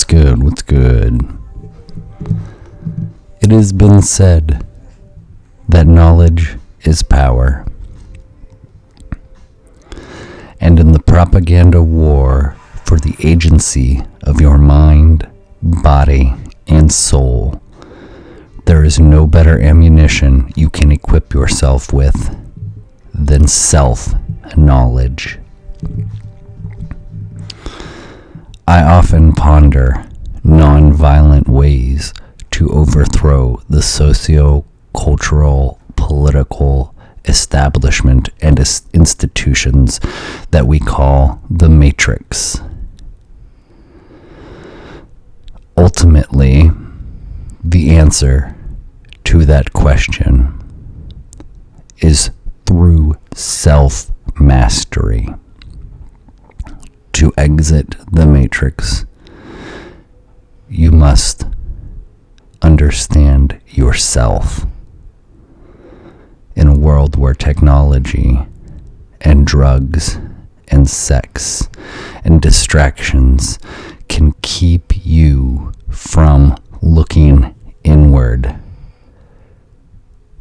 What's good? What's good? It has been said that knowledge is power. And in the propaganda war for the agency of your mind, body, and soul, there is no better ammunition you can equip yourself with than self-knowledge. I often ponder non-violent ways to overthrow the socio-cultural, political establishment and institutions that we call the Matrix. Ultimately, the answer to that question is through self-mastery. To exit the Matrix, you must understand yourself. In a world where technology and drugs and sex and distractions can keep you from looking inward,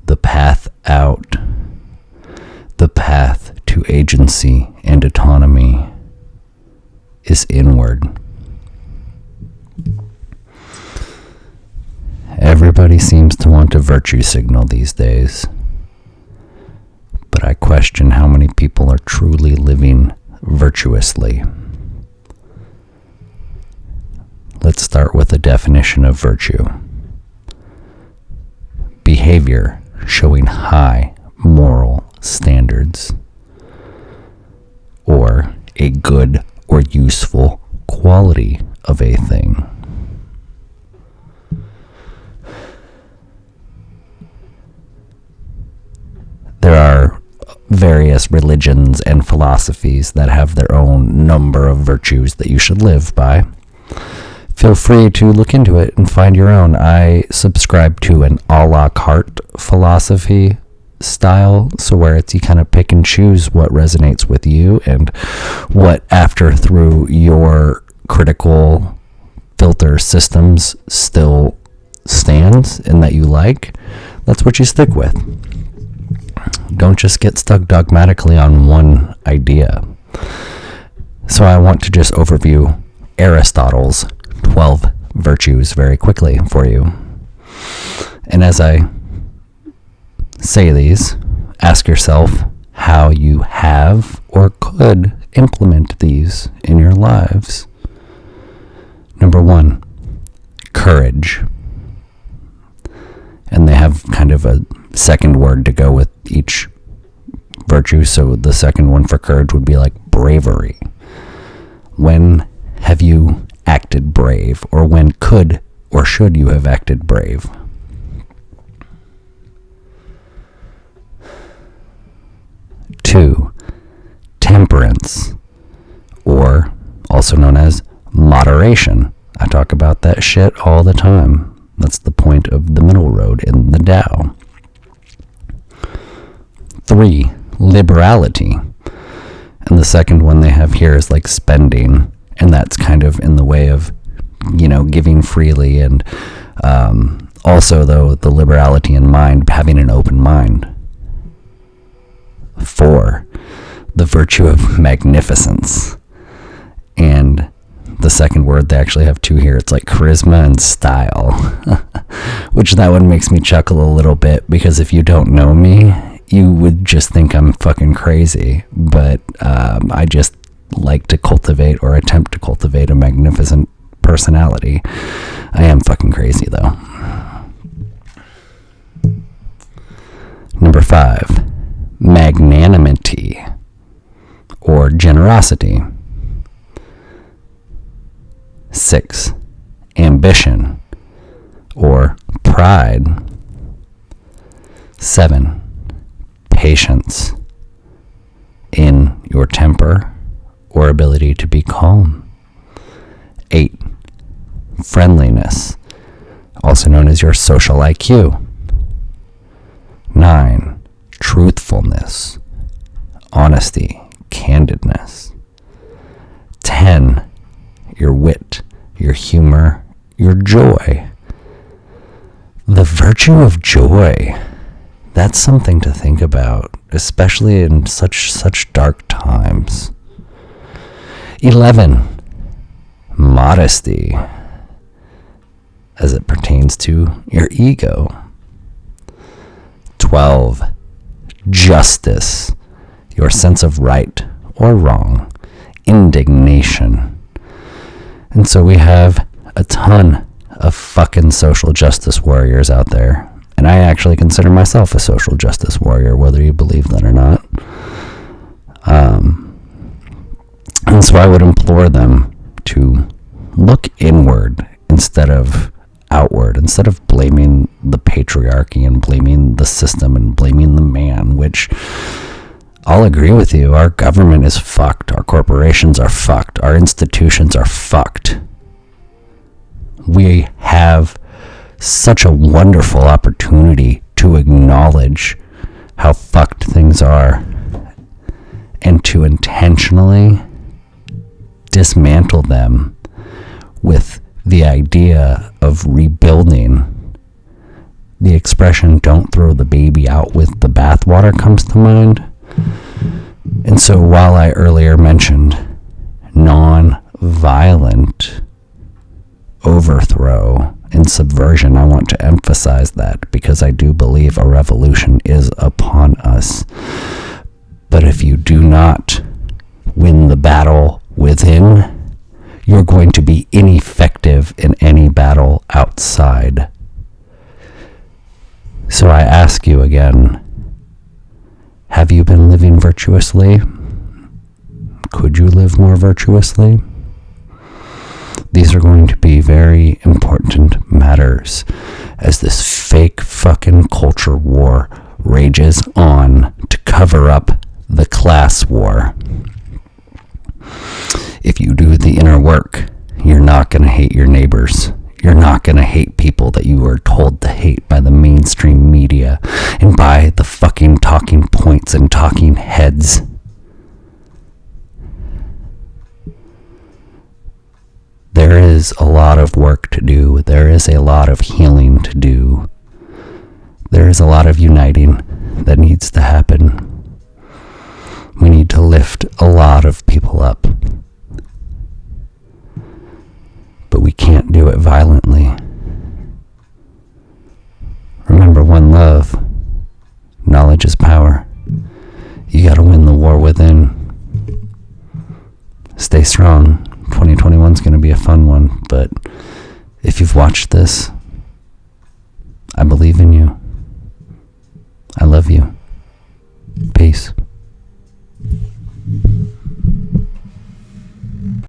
the path out, the path to agency and autonomy is inward. Everybody seems to want a virtue signal these days, but I question how many people are truly living virtuously. Let's start with a definition of virtue. Behavior showing high moral standards, or a good or useful quality of a thing. There are various religions and philosophies that have their own number of virtues that you should live by. Feel free to look into it and find your own. I subscribe to an a la carte philosophy style, so where it's you kind of pick and choose what resonates with you and what, after through your critical filter systems, still stands and that you like. That's what you stick with. Don't just get stuck dogmatically on one idea. So I want to just overview Aristotle's 12 virtues very quickly for you. And as I say these, ask yourself how you have or could implement these in your lives. Number 1, courage. And they have kind of a second word to go with each virtue. So the second one for courage would be like bravery. When have you acted brave? Or when could or should you have acted brave? Two, temperance, or also known as moderation. I talk about that shit all the time. That's the point of the middle road in the Tao. 3, liberality. And the second one they have here is like spending, and that's kind of in the way of, giving freely, and also, though, the liberality in mind, having an open mind. 4, the virtue of magnificence. And the second word, they actually have 2 here. It's like charisma and style. Which that one makes me chuckle a little bit, because if you don't know me, you would just think I'm fucking crazy. But I just like to cultivate or attempt to cultivate a magnificent personality. I am fucking crazy, though. Number 5. Magnanimity, or generosity. 6, ambition, or pride. 7, patience, in your temper or ability to be calm. 8, friendliness, also known as your social IQ. 9, truthfulness, honesty, candidness. 10, your wit, your humor, your joy. The virtue of joy. That's something to think about, especially in such dark times. 11. Modesty, as it pertains to your ego. 12. Justice, your sense of right or wrong. Indignation. And so we have a ton of fucking social justice warriors out there. And I actually consider myself a social justice warrior, whether you believe that or not. And so I would implore them to look inward instead of outward, instead of blaming the patriarchy and blaming the system and blaming the man, which I'll agree with you. Our government is fucked. Our corporations are fucked. Our institutions are fucked. We have such a wonderful opportunity to acknowledge how fucked things are and to intentionally dismantle them with the idea of rebuilding. The expression "don't throw the baby out with the bathwater" comes to mind. And so while I earlier mentioned non-violent overthrow and subversion, I want to emphasize that because I do believe a revolution is upon us. But if you do not win the battle within, you're going to be ineffective in any battle outside. So I ask you again, have you been living virtuously? Could you live more virtuously? These are going to be very important matters as this fake fucking culture war rages on to cover up the class war. If you do the inner work, you're not going to hate your neighbors. You're not going to hate people that you are told to hate by the mainstream media and by the fucking talking points and talking heads. There is a lot of work to do. There is a lot of healing to do. There is a lot of uniting that needs to happen. We need to lift a lot of people up. But we can't do it violently. Remember one love. Knowledge is power. You gotta win the war within. Stay strong. 2021 is gonna be a fun one, but if you've watched this, I believe in you.